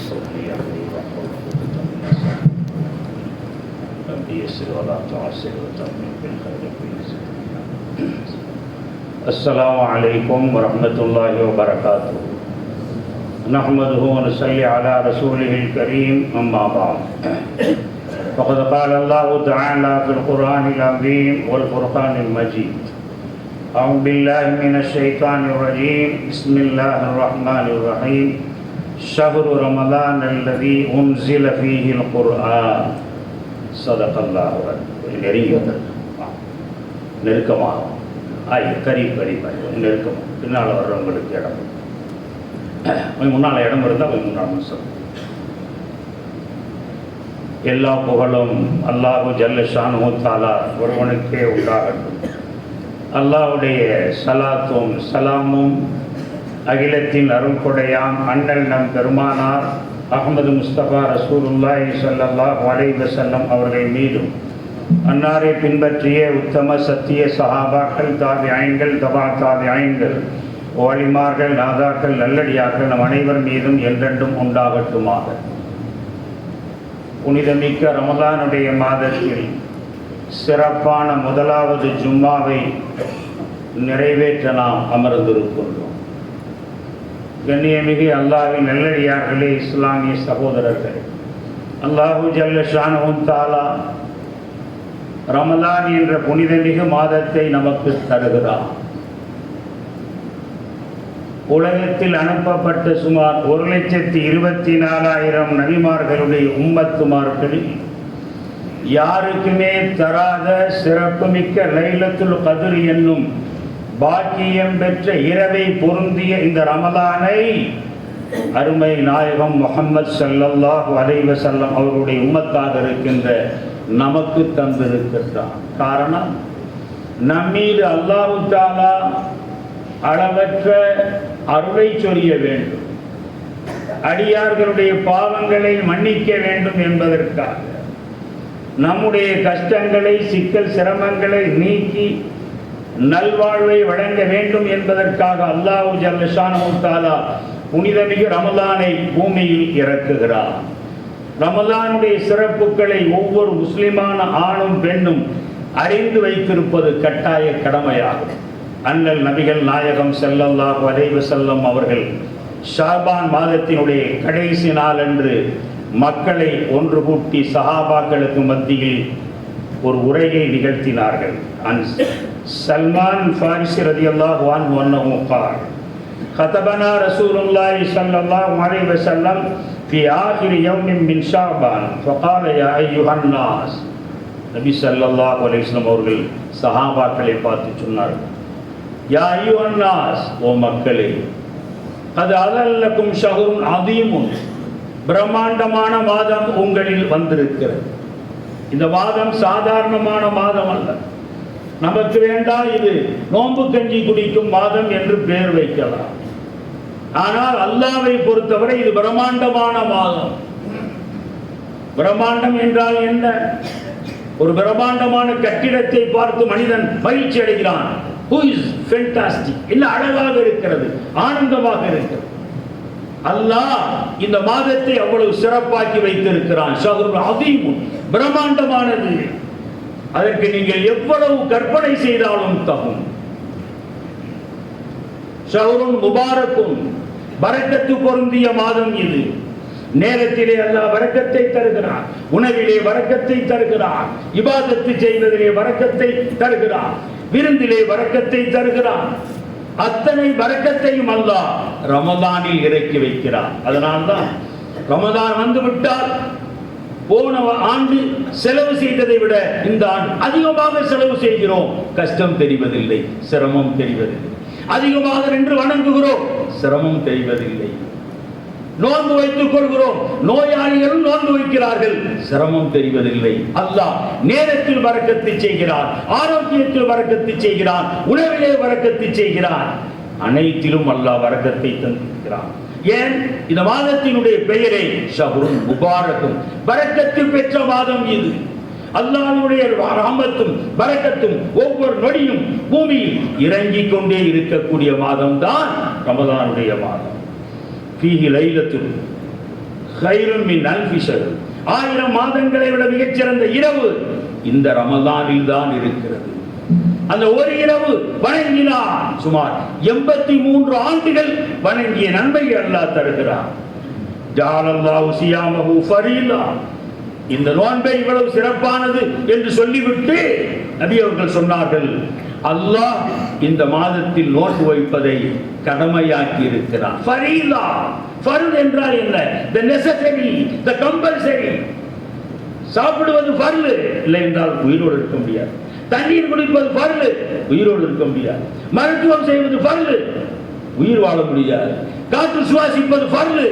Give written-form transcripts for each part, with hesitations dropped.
صوتي أمري واحلل عقدة من لساني ربي يسر ولا تعسر وتمم بالخير في السلام عليكم ورحمة الله وبركاته. نحمده ونصلي على رسوله الكريم أما بعد. فقد قال الله تعالى في القرآن العظيم والفرقان المجيد: أعوذ بالله من الشيطان الرجيم. بسم الله الرحمن الرحيم. شهر رمضان الذي أنزل فيه القرآن. صدق الله நெருக்கமாக நெருக்கமாக பின்னால் வர்றவங்களுக்கு இடம் முன்னால் இடம் இருந்தால் முன்னால் சொல்லும். எல்லா புகழும் அல்லாஹு ஜல்ல ஷானு தஆலா ஒருவனுக்கே உண்டாகட்டும். அல்லாஹ்வுடைய சலாத்தும் சலாமும் அகிலத்தின் அருள்கொடையாம் அண்ணல் நம் பெருமானார் அஹ்மது முஸ்தபா ரசூலுல்லாஹி ஸல்லல்லாஹு அலைஹி வஸல்லம் அவர்கள் மீதும் அன்னாரை பின்பற்றிய உத்தம சத்திய சஹாபாக்கள், தாபிஐன்கள், தபா தாபிஐன்கள், வலிமார்கள், நாதாக்கள், நல்லடியார்கள் நம் அனைவர் மீதும் என்றென்றும் உண்டாகட்டுமாக. புனிதமிக்க ரமலானுடைய மாதத்தில் சிறப்பான முதலாவது ஜும்மாவை நிறைவேற்ற நாம் அமர்ந்திருக்கின்றோம். கண்ணியமிகு அல்லாஹ்வின் நல்லடியார்களே, இஸ்லாமிய சகோதரர்களே, அல்லாஹு ஜல்ல ஷானஹு தஆலா ரமலான் என்ற புனிதமிகு மாதத்தை நமக்கு தருகிறார். உலகத்தில் அனுப்பப்பட்ட சுமார் 1,24,000 நபிமார்களுடைய உம்மத்துமார்களில் யாருக்குமே தராத சிறப்புமிக்க லைலத்துல் கத்ர் என்னும் பாக்கியம் பெற்ற இரவை பொருந்திய இந்த ரமலானை அருமை நாயகம் முஹம்மது ஸல்லல்லாஹு அலைஹி வஸல்லம் அவருடைய உம்மத்தாக இருக்கின்ற நமக்கு தந்திருக்கிறார். காரணம், நம்மீது அல்லாஹ் தஆலா அளவற்ற அருளை சொரிய வேண்டும், அடியார்களுடைய பாவங்களை மன்னிக்க வேண்டும் என்பதற்காக, நம்முடைய கஷ்டங்களை, சிக்கல் சிரமங்களை நீக்கி நல்வாழ்வை வழங்க வேண்டும் என்பதற்காக அல்லாஹ் ஜல்ல ஷானஹு தஆலா புனிதமிகு ரமலானை பூமியில் இறக்குகிறார். ரமலானுடைய சிறப்புகளை ஒவ்வொரு முஸ்லிமான ஆணும் பெண்ணும் அறிந்து வைத்திருப்பது கட்டாய கடமையாகும். அண்ணல் நபிகள் நாயகம் ஸல்லல்லாஹு அலைஹி வஸல்லம் அவர்கள் ஷாபான் மாதத்தினுடைய கடைசி நாள் அன்று மக்களை ஒன்று கூட்டி சஹாபாக்களுக்கு மத்தியில் ஒரு உரையை நிகழ்த்தினார்கள். சல்மான் ஃபாரிசி ரலியல்லாஹு அன்ஹு அன்னஹு قال خطبنا رسول الله صلى الله عليه وسلم في آخر يوم من شعبان فقال يا أيها الناس. நபி ஸல்லல்லாஹு அலைஹி வஸல்லம் அவர்கள் சஹாபாக்களை பார்த்து சொன்னார்கள், யா அய்யுஹன் நாஸ், ஓ மக்களே, அது அதல்லக்கும் ஷஹ்ருன் அதீமுன், பிரம்மாண்டமான மாதம் உங்களில் வந்திருக்கிறது. இந்த மாதம் சாதாரணமான மாதம் அல்ல. நமக்கு வேண்டாம் இது நோன்பு கஞ்சி குடிக்கும் மாதம் என்று பெயர் வைக்கலாம். ஆனால் அல்லாஹ்வை பொறுத்தவரை இது பிரம்மாண்டமான மாதம். பிரம்மாண்டம் என்றால் என்ன? ஒரு பிரம்மாண்டமான கட்டிடத்தை பார்த்து மனிதன் மகிழ்ச்சி அடைகிறான். Who is fantastic, என்ன அழகாக இருக்கிறது, ஆனந்தமாக இருக்கிறது. அல்லாஹ் இந்த மாதத்தை அவ்வளவு சிறப்பாக்கி வைத்திருக்கிறான். ஷஹ்ருல் அதீமுன், பிரம்மாண்டமானது. அதற்கு நீங்கள் எவ்வளவு கற்பனை செய்தாலும் தகும். ஷஹ்ருன் முபாரக்குன், பரக்கத்து பொருந்திய மாதம் இது. நேரத்திலே அல்லாஹ் பரக்கத்தை தருகிறான், உணவிலே பரக்கத்தை தருகிறான், இபாதத்து செய்வதிலே பரக்கத்தை தருகிறான், விருந்திலே பரக்கத்தை தருகிறான். அத்தனை பரக்கத்தையும் அல்லாஹ் ரமலானில் இறக்கி வைக்கிறான். அதனால்தான் ரமலான் வந்துவிட்டால் போன ஆண்டு செலவு செய்ததை விட இந்த ஆண்டு அதிகமாக செலவு செய்கிறோம். கஷ்டம் தெரிவதில்லை, சிரமம் தெரிவதில்லை. அதிகமாக நின்று வணங்குகிறோம், சிரமம் தெரிவதில்லை. நோன்பு வைத்துக் கொள்கிறோம், நோயாளிகளும் நோன்பு வைக்கிறார்கள், சிரமம் தெரிவதில்லை. அல்லாஹ் நேரத்தில் பரக்கத்தை செய்கிறான், ஆரோக்கியத்தில் பரக்கத்தை செய்கிறான், உணவிலே பரக்கத்தை செய்கிறான். அனைத்திலும் அல்லாஹ் பரக்கத்தை தந்திருக்கிறான். ஏன்? இந்த மாதத்தினுடைய பெயரே ஷஹ்ருன் முபாரக்கும், பரக்கத்து பெற்ற மாதம் இது. அல்லாஹ்வுடைய ரஹமத்தும் பரக்கத்தும் ஒவ்வொரு நொடியும் பூமியில் இறங்கிக் கொண்டே இருக்கக்கூடிய மாதம் தான் ரமலானுடைய மாதம். ஃபீஹி லைலத்துல் கைரும் மின் அல்ஃபி ஷஹர், 1000 மாதங்களை விட மிகச்சிறந்த இரவு இந்த ரமலானில் தான் இருக்கிறது. அந்த ஒரு இரவு வணங்கினார் சுமார் 83 ஆண்டுகள் வணங்கிய நன்மை அல்லாஹ் தருகிறார். ஜஅலல்லாஹு சியாமஹு ஃபரீலா, இந்த நோன்பை இவ்வளவு சிறப்பானது என்று சொல்லிவிட்டு நபி அவர்கள் சொன்னார்கள், அல்லாஹ் இந்த மாதத்தில் நோன்பு வைப்பதை கடமையாக்கி இருக்கிறார். ஃபரீலா, ஃபர்த் என்றால் என்ன? the necessary, the compulsory. சாப்பிடுவது ஃபர்து, இல்லை என்றால் உயிரோடு இருக்க முடியாது. தண்ணீர் குடிப்பது ஃபர்து, உயிரோடு இருக்க முடியாது. மருத்துவம் செய்வது ஃபர்து, உயிர் வாழ முடியாது. காற்று சுவாசிப்பது ஃபர்து,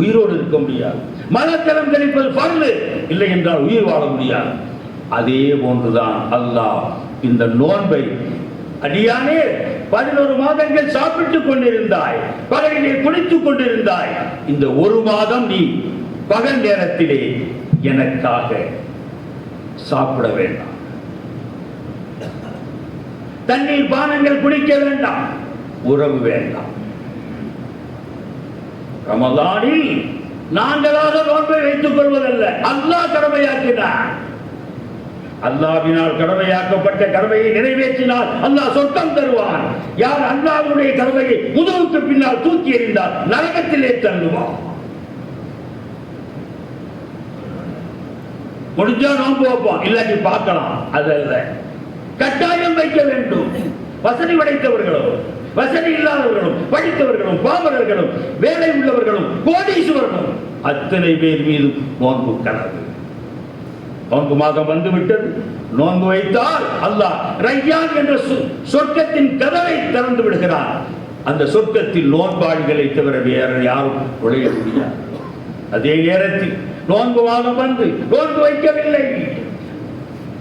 உயிரோடு இருக்க முடியாது. மலத்தலம் கழிப்பது ஃபர்து, இல்லை என்றால் உயிர் வாழ முடியாது. அதே போன்றுதான் அல்லாஹ் இந்த நோன்பை, அடியானே 11 மாதங்கள் சாப்பிட்டுக் கொண்டிருந்தாய், பகலிலே குளித்துக் கொண்டிருந்தாய், இந்த ஒரு மாதம் நீ பகல் நேரத்திலே எனக்காக சாப்பிட வேண்டாம், தண்ணீர் பானங்கள் குடிக்க வேண்டாம், உறவு வேண்டாம். ரமலானில் நாங்களாக நோன்பை வைத்துக் கொள்வதல்ல, அல்லாஹ் கடமையாக்கினார். அல்லாஹ்வினால் கடமையாக்கப்பட்ட கடமையை நிறைவேற்றினால் அல்லாஹ் சொர்க்கம் தருவான். யார் அல்லாஹ்வுடைய கடமையை முதுகுக்கு பின்னால் தூக்கி எறிந்தால் நரகத்திலே தள்ளுவான். முடிஞ்சா நோன்பு வைப்போம், இல்லாட்டி பார்க்கலாம், அதல்ல. கட்டாயம் வைக்க வேண்டும். வசதி படைத்தவர்களும் வசதி இல்லாதவர்களும் படித்தவர்களும் பாமரர்களும் வேலை உள்ளவர்களும் கோடீஸ்வரர்களும் அத்தனை பேர் மீது நோன்பு கனவு. நோன்பு மாதம் வந்து விட்டது, நோன்பு வைத்தால் அல்லாஹ் ரையான் என்ற சொர்க்கத்தின் கதவை திறந்து விடுகிறார். அந்த சொர்க்கத்தில் நோன்பாளிகளை தவிர வேற யாரும் நுழைய முடியாது. அதே நேரத்தில் நோன்பு மாதம் வந்து நோன்பு வைக்கவில்லை,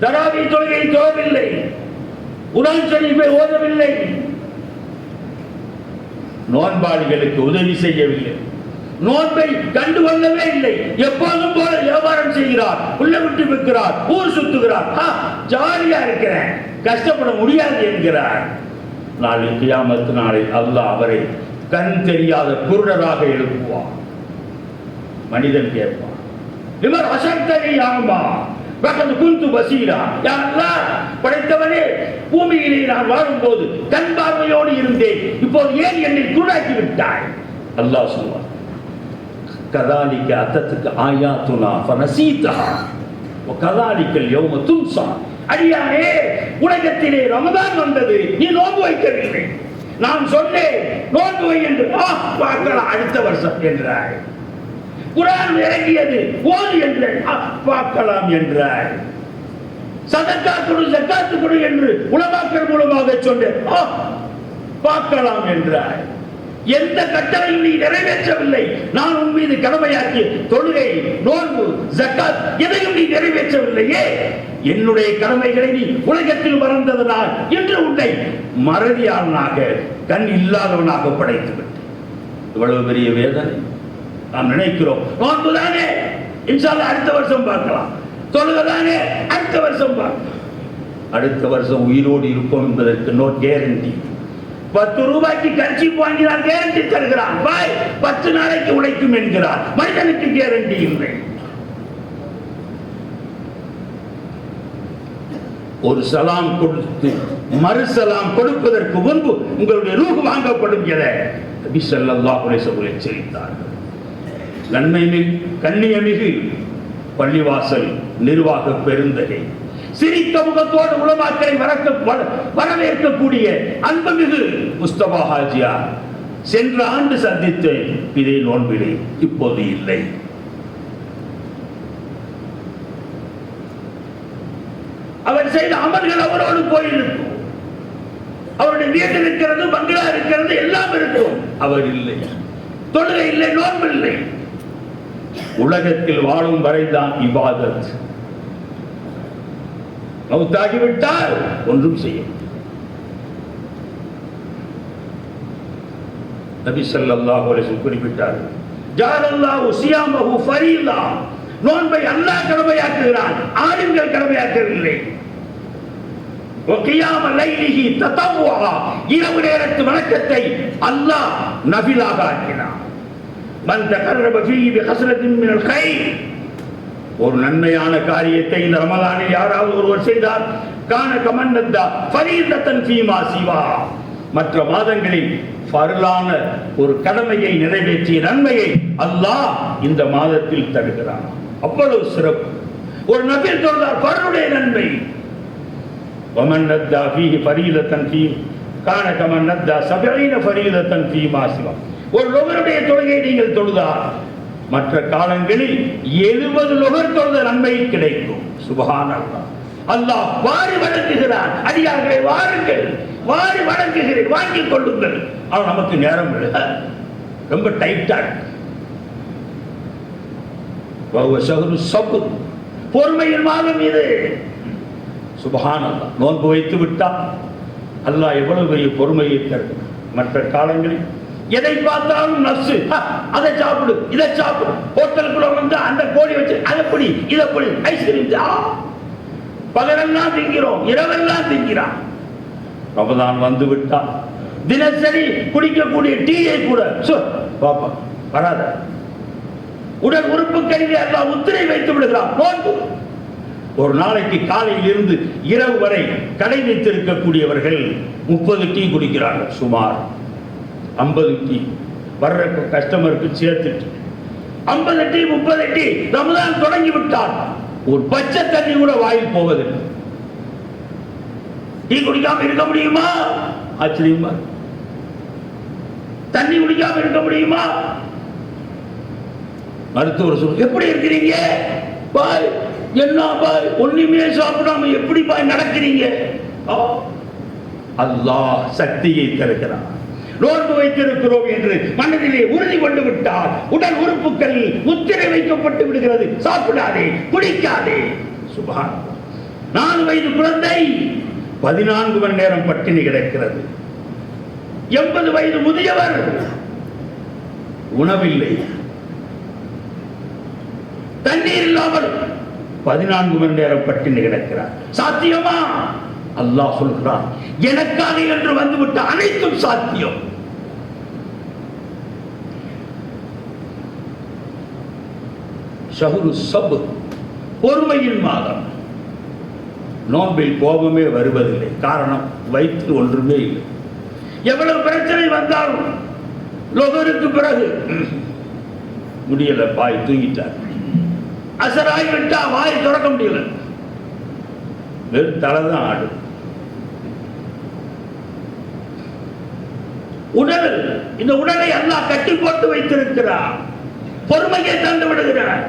தராவி தொழுகை தொழவில்லை, குர்ஆன் ஷரீஃபை ஓதவில்லை, நோன்பாளிகளுக்கு உதவி செய்யவில்லை, நோன்பை கண்டுகொள்ளவே இல்லை, எப்போதும் போல வியாபாரம் செய்கிறார், உள்ள விட்டு விற்கிறார், ஊர் சுத்துகிறார், ஜாலியா இருக்கிறேன், கஷ்டப்பட முடியாது என்கிறார். நாளை கியாமத் நாளில் அல்லாஹ் அவரை கண் தெரியாத குருடராக எழுப்புவார். மனிதன் கேட்பான், இவர் அசக்தனி ஆகுமா பகது குந்து பசீரா, யா அல்லாஹ் படைத்தவனே, பூமியிலே நான் வாழும்போது கண் பார்வையோடு இருந்தேன், இப்போது ஏன் என்னை குருடாக்கி விட்டாய்? அல்லாஹ் சொல்வார், கதாலிக்க அத்தத்துக்கு ஆயாத்துனா ஃபனசீதஹா வ கதாலிக்கல் யௌம துன்ஸா. அடியானே, உலகத்திலே ரமதான் வந்தது, நீ நோன்பு வைக்கவில்லை, நான் சொன்னேன் நோன்பு வை என்று, பார்க்கலாம் அடுத்த வருஷம் என்றாய். குர்ஆன் இறங்கியது, ஓது என்று, பார்க்கலாம் என்றாய். சதக்கா கொடு, ஜக்காத்து கொடு என்று உலமாக்கள் மூலமாக சொன்னேன், பார்க்கலாம் என்றாய். எந்த கட்டளையும் நீ நிறைவேற்றவில்லை. நான் உன் மீது கடமையாக்கி தொழுகை, நோன்பு, ஜக்காத் எதையும் நீ நிறைவேற்றவில்லையே. என்னுடைய கடமைகளை நீ உலகத்தில் மறந்ததனால் இன்று உன்னை மறதியாளனாக, கண் இல்லாதவனாக படைத்து விட்டேன். இவ்வளவு பெரிய வேதனை. நாம் நினைக்கிறோம் நோன்பு தானே, இன்ஷா அல்லாஹ் அடுத்த வருஷம் பார்க்கலாம், தொழுகை தானே அடுத்த வருஷம் பார்க்கலாம். அடுத்த வருஷம் உயிரோடு இருப்போம் என்பதற்கு நோ கேரண்டி. 10 ரூபாய்க்கு கர்ச்சி வாங்கினால் கேரண்டி தருகிறான், 10 நாளைக்கு உழைக்கும் என்கிறார். மனிதனுக்கு கேரண்டி இல்லை. ஒரு சலாம் கொடுத்து மறு சலாம் கொடுப்பதற்கு முன்பு உங்களுடைய ரூஹ் வாங்கப்படும் என நபி ஸல்லல்லாஹு அலைஹி வஸல்லம் எச்சரித்தார்கள். நன்மைமிகு கண்ணியமிகு பள்ளிவாசல் நிர்வாக பெருந்தகை, சிரித்த முகத்தோடு உலமாக்களை வரவேற்கக்கூடிய அன்புமிகு முஸ்தபா ஹாஜியார் சென்ற ஆண்டு சந்தித்த இதே நோன்பிலே இப்போது இல்லை. அவர் செய்த அமல்கள் அவரோடு போயிருக்கும். அவருடைய வீட்டில் இருக்கிறது, பங்களா இருக்கிறது, எல்லாம் இருக்கும். அவர் இல்லை, தொழுகை இல்லை, நோன்பு இல்லை. உலகத்தில் வாழும் வரைதான் இபாதத். மௌத்தாகிவிட்டால் ஒன்றும் செய்ய. நபி ஸல்லல்லாஹு அலைஹி வஸல்லம் குறிப்பிட்டார், ஜஅலல்லாஹு சியாமஹு ஃபரீலா, நோன்பை அல்லாஹ் கடமையாக்குகிறான், ஆலிம்கள் கடமையாக்கவில்லை. வகியாம லைலிஹி ததவ்வா, இரவு நேரத்து வணக்கத்தை அல்லாஹ் நஃபிலாக ஆக்கினான். மன் தகர்ரப ஃபீஹி பிஹஸ்ரத்தின் மினல் கைர், ஒரு நன்மையான காரியத்தை இந்த ரமலானில் யாராவது ஒருவர் செய்தார், கான கமன்னத்தா ஃபரீதத்தன் ஃபீமா சிவா, மற்ற மாதங்களில் ஃபர்லான ஒரு கடமையை நிறைவேற்றிய நன்மையை அல்லாஹ் இந்த மாதத்தில் தருகிறான். அவ்வளவு சிறப்பு. ஒரு நபில் சொல்றார் ஃபர்லுடைய நன்மை, வமன்னத்தா ஃபீஹி ஃபரீதத்தன் ஃபீ கான கமன்னத்தா 70 ஃபரீதத்தன் ஃபீமா சிவா. ஒரு லொகருடைய தொழுகை நீங்கள் தொழுதால் மற்ற காலங்களில் 70 லொகர் தொழுத நன்மை கிடைக்கும். சுப்ஹானல்லாஹ். அல்லாஹ் வாரி வழங்குகிறான். அடியார்களை வாருங்கள், வாரி வழங்குகிறேன், வாங்கிக் கொள்ளுங்கள். ஆனால் நமக்கு நேரம் இல்லை, ரொம்ப டைட்டா இருக்கு. பொறுமையின் மாதம் இது. சுப்ஹானல்லாஹ். நோன்பு வைத்து விட்டால் அல்லாஹ் எவ்வளவு பெரிய பொறுமையை தரும். மற்ற காலங்களில் எதை பார்த்தாலும் நப்சு, அதை சாப்பிடு, இதை சாப்பிடு, ஹோட்டலுக்குள்ள வந்து அந்த கோழி வச்சு அதை பொடி, இதை பொடி, ஐஸ்கிரீம், பகலெல்லாம் திங்கிறோம், இரவெல்லாம் திங்கிறான். ரமதான் வந்து விட்டால் தினசரி குடிக்கக்கூடிய டீயை கூட பாப்பா வராத, உடல் உறுப்புகளில் எல்லாம் உத்திரை வைத்து விடுகிறான். நோன்பு. ஒரு நாளைக்கு காலையில் இருந்து இரவு வரை கடை வைத்திருக்கக்கூடியவர்கள் 30 டீ குடிக்கிறார்கள். சுமார் 50 டீ வர்ற கஸ்டமருக்கு சேர்த்துட்டு 50 டீ 30 டீ. ரமதான் தொடங்கி விட்டால் ஒரு பச்சை தண்ணி கூட வாயில் போவதில்லை. டீ குடிக்காம இருக்க முடியுமா? ஆச்சரியமா. தண்ணி குடிக்காம இருக்க முடியுமா? மருத்துவர் சொல்ல, எப்படி இருக்கிறீங்க பாய்? என்ன பாய் ஒண்ணுமே சாப்பிடாம எப்படி பாய் நடக்கிறீங்க? அல்லாஹ் சக்தியை தருகிறான். நோன்பு வைத்திருக்கிறோம் என்று மனதிலே உறுதி கொண்டு விட்டால் உடல் உறுப்புகள் முத்திரை வைக்கப்பட்டு விடுகிறது. சாப்பிடாதே, குடிக்காதே. சுப்ஹானல்லாஹ். 4 வயது குழந்தை 14 மணி நேரம் பட்டினி கிடக்கிறது. 80 வயது முதியவர் உணவில்லை, தண்ணீர் இல்லாமல் 14 மணி நேரம் பட்டினி கிடக்கிறார். சாத்தியமா? அல்லாஹ் சொல்கிறான், எனக்காக என்று வந்துவிட்ட அனைத்தும் சாத்தியம். ஷஹ்ரு ஸப்ர், பொறுமையின் மாதம். நோன்பில் கோபமே வருவதில்லை. காரணம், வயிற்று ஒன்றுமே இல்லை. எவ்வளவு பிரச்சனை வந்தாலும் லொகருக்கு பிறகு முடியல, பாய் தூங்கிட்டார். அசராய் விட்டா வாய் திறக்க முடியல, வெறும் தலைதான் ஆடு. உடல், இந்த உடலை அல்லாஹ் கட்டி போட்டு வைத்திருக்கிறார். பொறுமையை தந்து விடுகிறார்.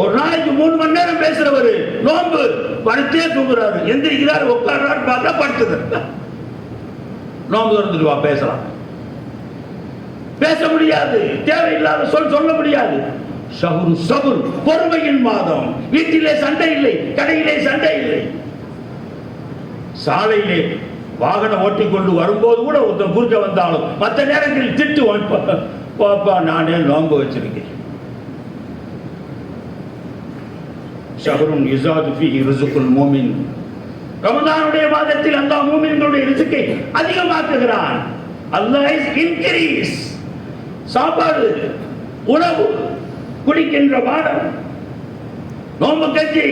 ஒரு நாளைக்கு 3 மணி நேரம் பேசுறவரு நோன்பு படுத்தே தூங்குறாரு. எந்திரிக்கிறார், உட்கார்றாரு, பார்த்தா படுத்துது. நோன்பு திறந்துட்டு வா பேசலாம். பேச முடியாது, தேவையில்லாத சொல்ல முடியாது. ஷஹ்ரு ஸப்ர், பொறுமையின் மாதம். வீட்டிலே சண்டை இல்லை, கடையிலே சண்டை இல்லை. சாலையிலே வாகனம் ஓட்டிக்கொண்டு வரும்போது கூட ஒருத்தன் குறுக்க வந்தாலும் மற்ற நேரங்களில் திட்டு, பாப்பா நானே நோன்பு வச்சிருக்கேன். ஷஹ்ருன் யுஸாது ஃபீஹி ரிஸ்குல் மூமின். ரமதானுடைய மாதத்தில் அல்லாஹ் மூமின்களுடைய ரிஸ்கை அதிகமாக்குகிறான். அல்லாஹ் இஸ் இன்கிரீஸ். சாப்பாடு, உணவு, குடிக்கின்ற பானம், நோம்பு கஞ்சி.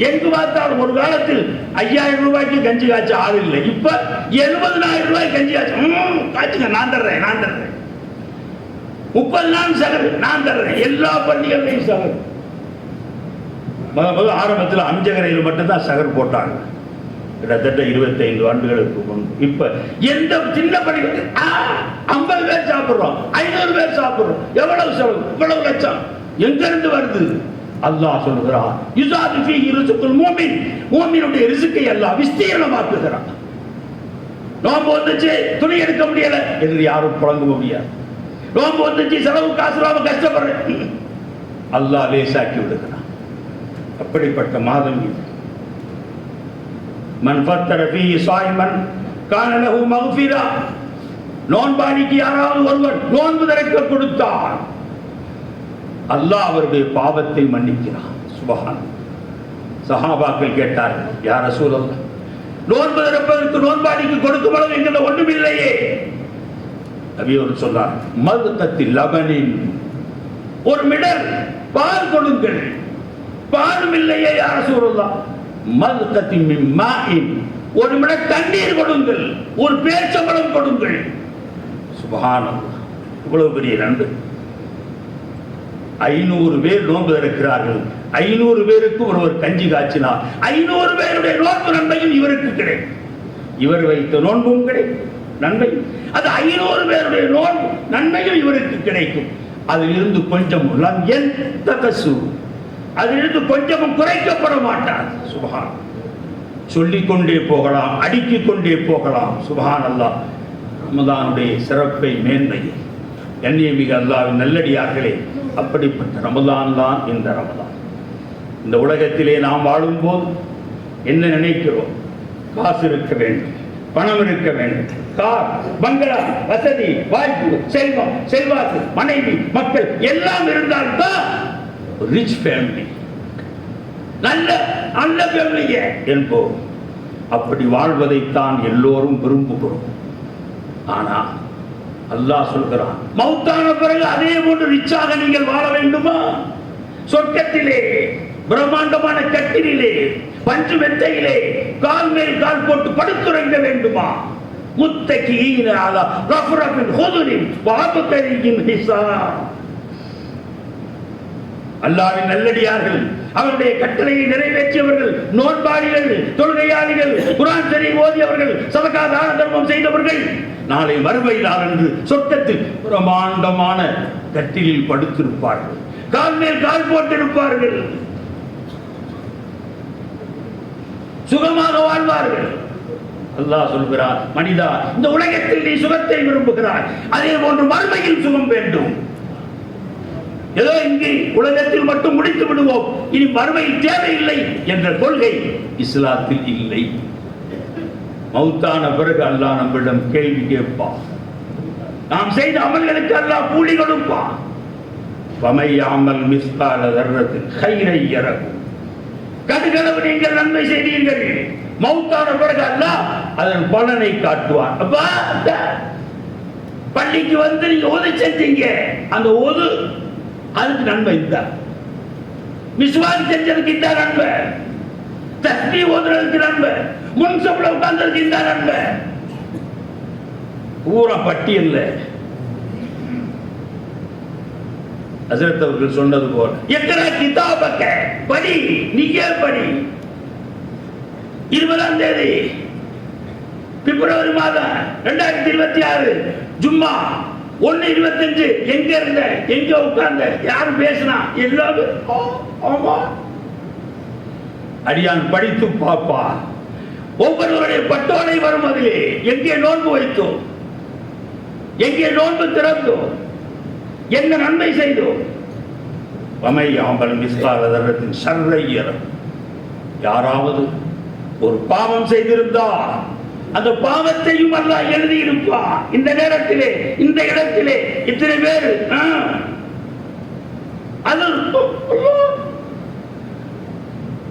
எங்கு பார்த்தாலும் ஒரு காலத்தில் 5000 ரூபாய்க்கு கஞ்சி காய்ச்ச ஆள் இல்லை. இப்ப 70,000 ரூபாய் கஞ்சி காய்ச்சுங்க, நான் தர்றேன், நான் தர்றேன். 30 நாள் சகர், நான் தர்றேன். எல்லா பள்ளிகளையும் சகர். முதல் ஆரம்பத்தில் அஞ்சகரையில் மட்டும்தான் சகர் போட்டாங்க, கிட்டத்தட்ட 25 ஆண்டுகளுக்கு முன்பு. இப்ப எந்த சின்ன பள்ளி 50 பேர் சாப்பிடுறோம், 500 பேர் சாப்பிடுறோம். எவ்வளவு செலவு? இவ்வளவு லட்சம் எங்க இருந்து வருது? அல்லாஹ் சொல்கிறான், யுஸாது ஃபீஹி ரிஸ்குல் மூமின். மூமினுடைய ரிஸ்கை அல்லாஹ் விஸ்தீர்ணமாக்குகிறான். நோன்பு வந்துச்சு, துணி எடுக்க முடியல என்று யாரும் புலங்க முடியாது. நோன்பு வந்துச்சு, செலவு காசு இல்லாம கஷ்டப்படுறேன், அல்லாஹ் லேசாக்கி விடுகிறான். அப்படிப்பட்ட மாதம் இது. மன் ஃபத்தர ஃபீஹி ஸாயிமன் கான லஹு மக்ஃபிரா. நோன்பாளிக்கு யாராவது ஒருவர் நோன்பு திறக்க கொடுத்தார், அல்லாஹ் அவருடைய பாவத்தை மன்னிக்கிறான். சுப்ஹான். சஹாபாக்கள் கேட்டார்கள், யா ரசூலல்லாஹ், நோன்பு திறப்பதற்கு நோன்பாளிக்கு கொடுக்கும் அளவு எங்களை ஒன்றுமில்லையே, நபியவர் சொன்னார், மதுகத்தில் லபனின், ஒரு மிடர் பால் கொடுங்கள். பாலும் இல்லையே யா ரசூலுல்லாஹ். மதுகத்தின் மின் மாஇன், ஒரு மிடர் தண்ணீர் கொடுங்கள், ஒரு பேரிச்சம்பழம் கொடுங்கள். சுப்ஹானல்லாஹ், இவ்வளவு பெரிய நன்மை. 500 பேர் நோன்பு இருக்கிறார்கள். 500 பேருக்கு ஒருவர் கஞ்சி காய்ச்சினார். 500 பேருடைய நோன்பு நன்மையும் இவருக்கு கிடைக்கும். இவர் வைத்த நோன்பும் கிடைக்கும் நன்மை. அது 500 பேருடைய நோன்பு நன்மையும் இவருக்கு கிடைக்கும். அதிலிருந்து கொஞ்சம் அதிலிருந்து கொஞ்சமும் குறைக்கப்பட மாட்டார். சுப்ஹான். சொல்லிக் கொண்டே போகலாம், அடுக்கிக் கொண்டே போகலாம். சுப்ஹானல்லாஹ். ரமதானுடைய சிறப்பை, மேன்மையை, கண்ணியமிகு அல்லாஹ்வின் நல்லடியார்களே, அப்படிப்பட்ட ரமதான் தான் இந்த ரமதான். இந்த உலகத்திலே நாம் வாழும்போது என்ன நினைக்கிறோம்? காசு இருக்க வேண்டும், பணம் இருக்க வேண்டும், கார், பங்களா, வசதி, வாய்ப்பு, செல்வம், செல்வாக்கு, மனைவி, மக்கள் எல்லாம் இருந்தால்தான் ரிச் ஃபேமிலி, நல்ல நல்ல ஃபேமிலியே என்போம். அப்படி வாழ்வதைத்தான் எல்லோரும் விரும்புகிறோம். ஆனா அல்லாஹ் சொல்கிறான், மௌத்தான பிறகு அதே போன்று ரிச்சாக நீங்கள் வாழ வேண்டுமா? சொர்க்கத்திலே பிரம்மாண்டமான கட்டிலே, பஞ்சு மெத்தையிலே கால் மேல் கால் போட்டு படுத்துறங்க வேண்டுமா? முத்தகீன அலா ரஃப்ரஃபின் ஹுதுரின் வஅப்கரியின் ஹிசாப். அல்லாஹ்வின் நல்லடியார்கள், அவருடைய கட்டளையை நிறைவேற்றியவர்கள், நோன்பாளிகள், தொழுகையாளிகள், குர்ஆன் ஷரீஃப் ஓதியவர்கள், சதகா தான தர்மம் செய்தவர்கள் நாளை மறுமையில் அன்று சொர்க்கத்தில் பிரமாண்டமான கட்டிலில் படுத்திருப்பார்கள், கால் மேல் கால் போட்டிருப்பார்கள், சுகமாக வாழ்வார்கள். அல்லாஹ் சொல்கிறார், மனிதா, இந்த உலகத்தில் நீ சுகத்தை விரும்புகிறாய், அதே போன்று மறுமையில் சுகம் வேண்டும். ஏதோ இங்கே உலகத்தில் மட்டும் முடித்து விடுவோம், இனி மறுமையில் தேவையில்லை என்ற கொள்கை இஸ்லாத்தில் இல்லை. மௌத்தான பிறகு அல்லாஹ் நம்மிடம் கேள்வி கேட்பான். நாம் செய்த அமல்களுக்கு அல்லாஹ் கூலி கொடுப்பான். வமையாமல் மிஸ்கால தர்ரத்தின் கைரை இறக்கும். கடுகளவு நீங்கள் நன்மை செய்தீர்கள், மௌத்தான பிறகு அல்லாஹ் அதன் பலனை காட்டுவான். அப்பா, பள்ளிக்கு வந்து நீங்க ஓதி செஞ்சீங்க, அந்த ஓது அதுக்கு நன்மை இந்த விசுவாசி செஞ்சதுக்கு இந்த நன்மை, தஸ்பீஹ் ஓதுறதுக்கு நன்மை, முன்சப்ல உட்கார்ந்ததுக்கு இந்த நன்மை. பூரா பட்டியல்ல ஹஜ்ரத் அவர்கள் சொன்னது போல, எத்தனை கிதாபக்க படி, நீயே படி. 20ஆம் தேதி பிப்ரவரி மாதம் 2026 ஜும்மா 1:25 எங்க இருந்த, எங்க உட்கார்ந்த, யார் பேசினா, எல்லாமே அடியான் படித்து பாப்பா. ஒவ்வொருவருடைய பட்டோலை வரும். அதிலே எங்கே நோன்பு வைத்தோம், எங்கே நோன்பு திறந்தோம், என்ன நன்மை செய்தோம். வமையாமல் மிஸ்கால தர்ரத்தின் ஷர்ரை இறக்கும். யாராவது ஒரு பாவம் செய்திருந்தால் அந்த பாவத்தையும் அல்லாஹ் எழுதி இருப்பான். இந்த நேரத்திலே, இந்த இடத்திலே இத்தனை பேர் அது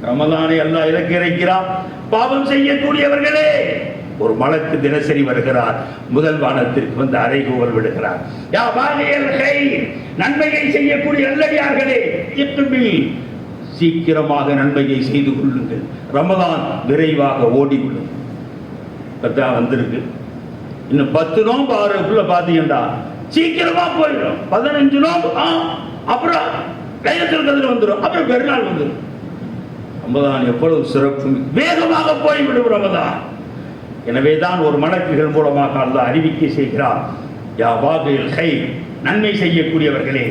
ரமதானை அல்லாஹ் இறக்கி இருக்கிறான். பாவம் செய்யக்கூடியவர்களே, ஒரு மலக்கு தினசரி வருகிறார், முதல் வானத்திற்கு வந்து அறைகூவல் விடுகிறார். யா பாகியல் கைர், நன்மையை செய்யக்கூடிய நல்லடியார்களே, இத்துபில், சீக்கிரமாக நன்மையை செய்து கொள்ளுங்கள், ரமதான் விரைவாக ஓடிவிடும். இப்பதான் வந்திருக்கு, இன்னும் 10 நோம்பு ஆறுக்குள்ள பாத்தீங்கன்னா சீக்கிரமா போயிடும். 15 நோம்பு, அப்புறம் லைலத்துல் கத்ர் வந்துடும், அப்புறம் பெருநாள் வந்துடும். ரமதான் எவ்வளவு சிறப்பு, வேகமாக போய்விடும் ரமதான். எனவேதான் ஒரு மலக்குகள் மூலமாக அல்லாஹ் அறிவிக்கை செய்கிறார், யா பாகியல் கைர், நன்மை செய்யக்கூடியவர்களே,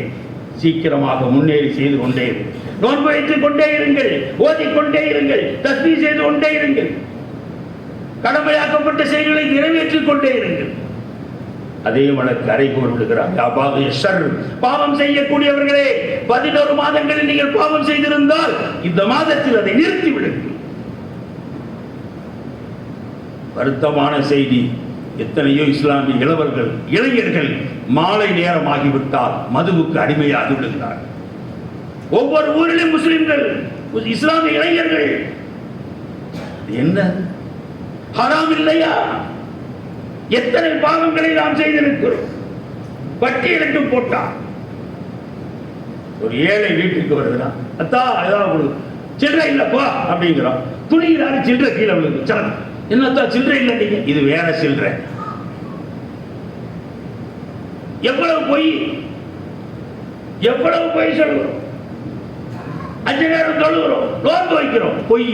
சீக்கிரமாக முன்னேறி செய்து கொண்டே இருங்கள், நோன்பு வைத்துக் கொண்டே இருங்கள், ஓதிக்கொண்டே இருங்கள், தஸ்பீஹ் செய்து கொண்டே இருங்கள், கடமையாக்கப்பட்ட செயல்களை நிறைவேற்றிக் கொண்டே இருங்கள். அதே மலக்கு அறைகூவல் விடுகிறார், யா பாகியல் ஷர், பாவம் செய்யக்கூடியவர்களே, 11 மாதங்களில் நீங்கள் பாவம் செய்திருந்தால் இந்த மாதத்தில் அதை நிறுத்தி விடுங்கள். வருத்தமான செய்தி, எத்தனையோ இஸ்லாமிய இளவர்கள், இளைஞர்கள் மாலை நேரம் ஆகிவிட்டால் மதுவுக்கு அடிமையாகி விடுகிறார். ஒவ்வொரு ஊரிலும் முஸ்லிம்கள், இஸ்லாமிய இளைஞர்கள். என்ன ஹராம் இல்லையா? எத்தனை பாவங்களை நாம் செய்திருக்கிறோம். பட்டியலிட்டு போட்டான். ஒரு ஏழை வீட்டுக்கு வருகிறான், அத்தா ஏதாவது சில்லறை இல்லப்பா அப்படிங்கிறான். துணிகிறாரு, சில்லறை கீழே விழுது. என்னத்தா சில்லறை இல்லை நீங்க? இது வேற சில்லறை. எவ்வளவு பொய், எவ்வளவு பொய் சொல்லுகிறோம். 5 நேரம் தொழுகிறோம், நோன்பு வைக்கிறோம், பொய்.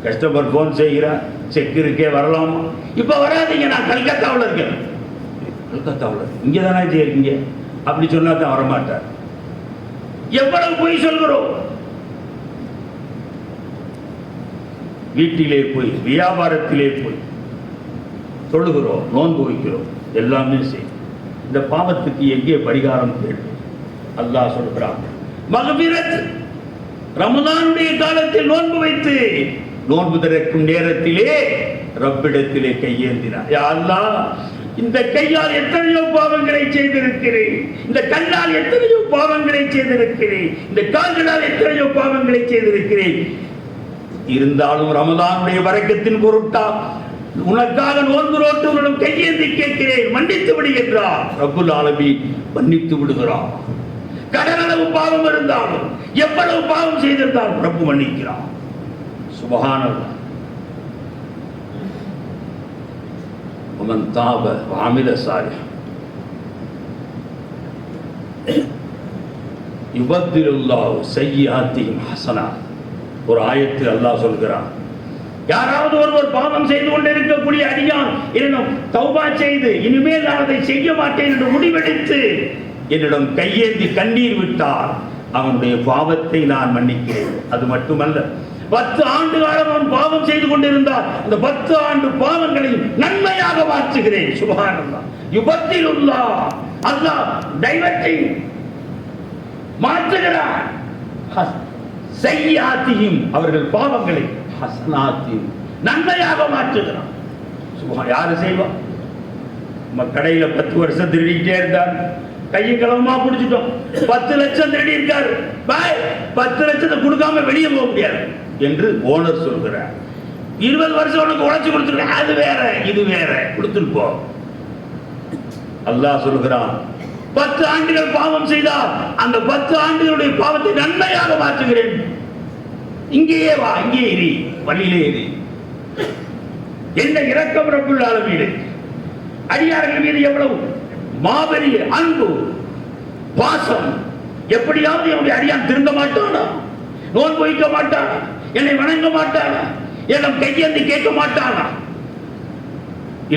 கஸ்டமர் போன் செய்கிறார், செக் இருக்கே வரலாமா? இப்ப வராதீங்க, நான் கல்கத்தாவில் இருக்கேன். கல்கத்தாவில் இங்க தானே இருக்கீங்க அப்படி சொன்னா தான் வரமாட்டார். எவ்வளவு பொய் சொல்கிறோம். வீட்டிலே போய், வியாபாரத்திலே போய் தொழுகிறோம், நோன்பு வைக்கிறோம், எல்லாமே செய்யும். இந்த பாவத்துக்கு எங்கே பரிகாரம் தேடும்? அல்லாஹ் சொல்கிறான், மக்ஃபிரத். ரமதானுடைய காலத்தில் நோன்பு வைத்து நோன்பு திறக்கும் நேரத்திலே ரப்பிடத்திலே கையேந்தினார். யா அல்லாஹ், இந்த கையால் எத்தனையோ பாவங்களை செய்திருக்கிறேன், இந்த கண்ணால் எத்தனையோ பாவங்களை செய்திருக்கிறேன், இந்த கால்களால் எத்தனையோ பாவங்களை செய்திருக்கிறேன். இருந்தாலும் ரமதானுடைய வரக்கத்தின் பொருட்டா உனக்காக நோன்பு நோட்டவர்களும் கையேந்தி கேட்கிறேன், மன்னித்து விடுகின்றார். ரப்புல் ஆலமீன் மன்னித்து விடுகிறார். கடனளவு பாவம் இருந்தாலும், எவ்வளவு பாவம் செய்திருந்தாலும் ரப்பு மன்னிக்கிறார். சுப்ஹானல்லாஹ். வமன் தாப வஅமில சாலிஹ் யுபத்திலுல்லாஹு ஸய்யிஆத்திஹிம் ஹஸனாத். ஒரு ஆயத்தில் அல்லாஹ் சொல்கிறான், யாராவது ஒருவர் பாவம் செய்து கொண்டிருக்கக்கூடிய அடியான் என்னிடம் தௌபா செய்து இனிமேல் நான் அதை செய்ய மாட்டேன் என்று முடிவெடுத்து என்னிடம் கையேந்தி கண்ணீர் விட்டார், அவனுடைய பாவத்தை நான் மன்னிக்கிறேன். அது மட்டுமல்ல, 10 ஆண்டு காலம் அவன் பாவம் செய்து கொண்டிருந்தார், அந்த 10 ஆண்டு பாவங்களையும் நன்மையாக மாற்றுகிறேன். சுப்ஹானல்லாஹ். யுபத்திலுல்லாஹ், அல்லாஹ் டைவர்ட்டிங், மாற்றுகிறார். ஸய்யிஆத்திஹிம், அவர்கள் பாவங்களை ஹஸனாத்தின், நன்மையாக மாற்றுகிறான். யாரு செய்வா? நம்ம கடையில 10 வருஷம் திருடிட்டே இருந்தார், கையும் களவுமா பிடிச்சிட்டோம். 10 லட்சம் திருடி இருக்காரு, பாய் 10 லட்சத்தை கொடுக்காம வெளியே போக முடியாது என்று ஓனர் சொல்கிறார். 20 வருஷம் உனக்கு உழைச்சு கொடுத்துருக்க, அது வேற இது வேற, கொடுத்துட்டு போ. அல்லாஹ் சொல்கிறான், 10 ஆண்டுகள் பாவம் செய்தால் அந்த 10 ஆண்டுகளுடைய பாவத்தை நன்மையாக மாற்றுகிறேன். இங்கேயே வா, இங்கே இரு, வழியிலே இரு. என்ன இரக்கம் ரப்புல் ஆலமீன். அடியார்கள் மீது எவ்வளவு மாபெரிய அன்பு, பாசம். எப்படியாவது என்னுடைய அடியான் திருந்த மாட்டானா, நோன்பு வைக்க மாட்டானா, என்னை வணங்க மாட்டானா, என்னை கையேந்தி கேட்க மாட்டானா?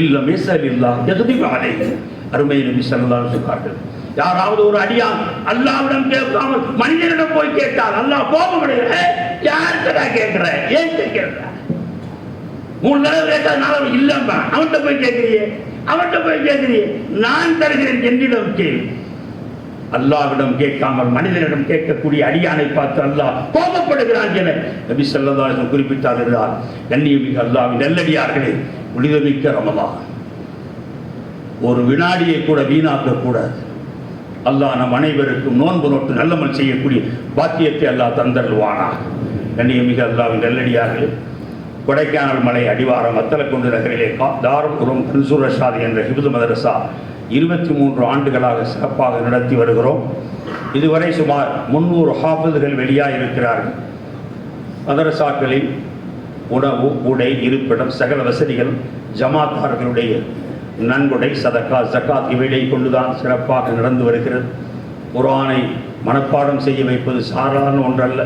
இல்ல மிஸ்ஸலில்லா யக்திபு அலைஹி. அருமை நபி ஸல்லல்லாஹு அலைஹி வஸல்லம், யாராவது ஒரு அடியான் அல்லாஹ்விடம் கேட்காமல் மனிதனிடம் போய் கேட்டால் அல்லாஹ் கோபம் அடைகிறார். யார்கிட்ட கேட்கிற, ஏன் கேட்கிற? 3 தடவை கேட்டதுனால இல்லம்மா, அவன்கிட்ட போய் கேட்கிறியே, அவன்கிட்ட போய் கேட்கிறியே, நான் தருகிறேன் என்னிடம் கேள். அல்லாஹ்விடம் கேட்காமல் மனிதனிடம் கேட்கக்கூடிய அடியானை பார்த்து அல்லாஹ் கோபப்படுகிறான் என நபி ஸல்லல்லாஹு அலைஹி வஸல்லம் குறிப்பிட்டார் என்றால், கண்ணியமிகு அல்லாஹ்வின் நல்லடியார்களே, புனிதமிக்க ரமலான் ஒரு வினாடியை கூட வீணாக்க கூடாது. அல்லாஹ் நம் அனைவருக்கும் நோன்பு நோட்டு நல்லமல் செய்யக்கூடிய பாக்கியத்தை அல்லாஹ் தந்தருள்வானா. கண்ணியமிகு அல்லாஹ்வின் நல்லடியார்களே, கொடைக்கானல் மலை அடிவாரம் வத்தலக்குண்டு நகரிலே தாருல் உலூம் மன்சூர் ரஷாத் என்ற ஹிஃப்து மதரசா 23 ஆண்டுகளாக சிறப்பாக நடத்தி வருகிறோம். இதுவரை சுமார் 300 ஹாஃபிதுகள் வெளியாக இருக்கிறார்கள். மதரசாக்களில் உணவு, உடை, இருப்பிடம், சகல வசதிகள் ஜமாத்தார்களுடைய நன்கொடை, சதக்கா, ஜக்காத் இவைகளை கொண்டுதான் சிறப்பாக நடந்து வருகிறது. குர்ஆனை மனப்பாடம் செய்ய வைப்பது சாதாரண ஒன்றல்ல.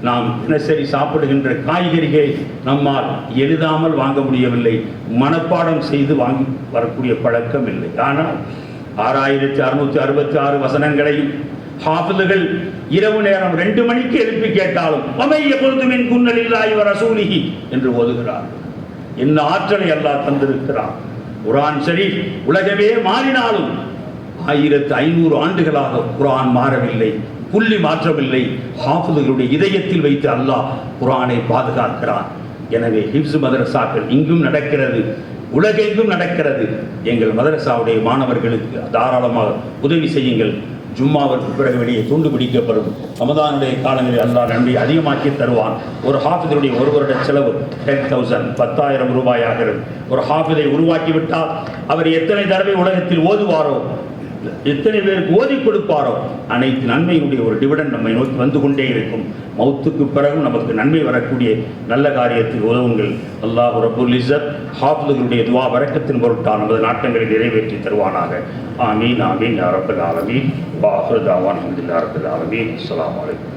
நாம் தினசரி சாப்பிடுகின்ற காய்கறிகளை நம்மால் எழுதாமல் வாங்க முடியவில்லை, மனப்பாடம் செய்து வாங்கி வரக்கூடிய பழக்கம் இல்லை. ஆனால் 6666 வசனங்களையும் ஹாஃபிதுகள் இரவு நேரம் 2 மணிக்கு எழுப்பி கேட்டாலும் வமைய பொருத்துமின் குன்னலில்லாஹி வ ரசூலிஹி என்று ஓதுகிறார். என்ன ஆற்றலை அல்லாஹ் தந்திருக்கிறார். குர்ஆன் ஷரீஃப் உலகமே மாறினாலும் 1500 ஆண்டுகளாக குர்ஆன் மாறவில்லை, புள்ளி மாற்றவில்லை. ஹாஃபிதுகளுடைய இதயத்தில் வைத்து அல்லாஹ் குர்ஆனை பாதுகாக்கிறான். எனவே ஹிஃப்ஸ் மதரசாக்கள் இங்கும் நடக்கிறது, உலகெங்கும் நடக்கிறது. எங்கள் மதரசாவுடைய மாணவர்களுக்கு தாராளமாக உதவி செய்யுங்கள். ஜும்மாவிற்கு பிறகு வெளியே துண்டு பிடிக்கப்படும். ரமதானுடைய காலங்களில் அல்லாஹ் நன்மை அதிகமாக்கி தருவான். ஒரு ஹாஃபிதுடைய ஒரு வருட செலவு 10,000 10,000 ரூபாய் ஆகிறது. ஒரு ஹாஃபிதை உருவாக்கிவிட்டால் அவர் எத்தனை தடவை உலகத்தில் ஓதுவாரோ, எத்தனை பேருக்கு ஓதி கொடுப்பாரோ, அனைத்து நன்மையினுடைய ஒரு டிவிடன் நம்மை நோக்கி வந்து கொண்டே இருக்கும். மௌத்துக்கு பிறகும் நமக்கு நன்மை வரக்கூடிய நல்ல காரியத்துக்கு உதவுங்கள். அல்லாஹ் ரப்புல் இஸ்ஸத் ஹாஃபிதுகளுடைய துவா பரக்கத்தின் பொருட்டால் நமது நாட்டங்களை நிறைவேற்றி தருவானாக. ஆமீன் ஆமீன் யா ரப்பல் ஆலமீன். வா ஆகிரு தஅவானா அல்ஹம்துலில்லாஹி ரப்பில் ஆலமீன். அஸ்ஸலாமு அலைக்கும்.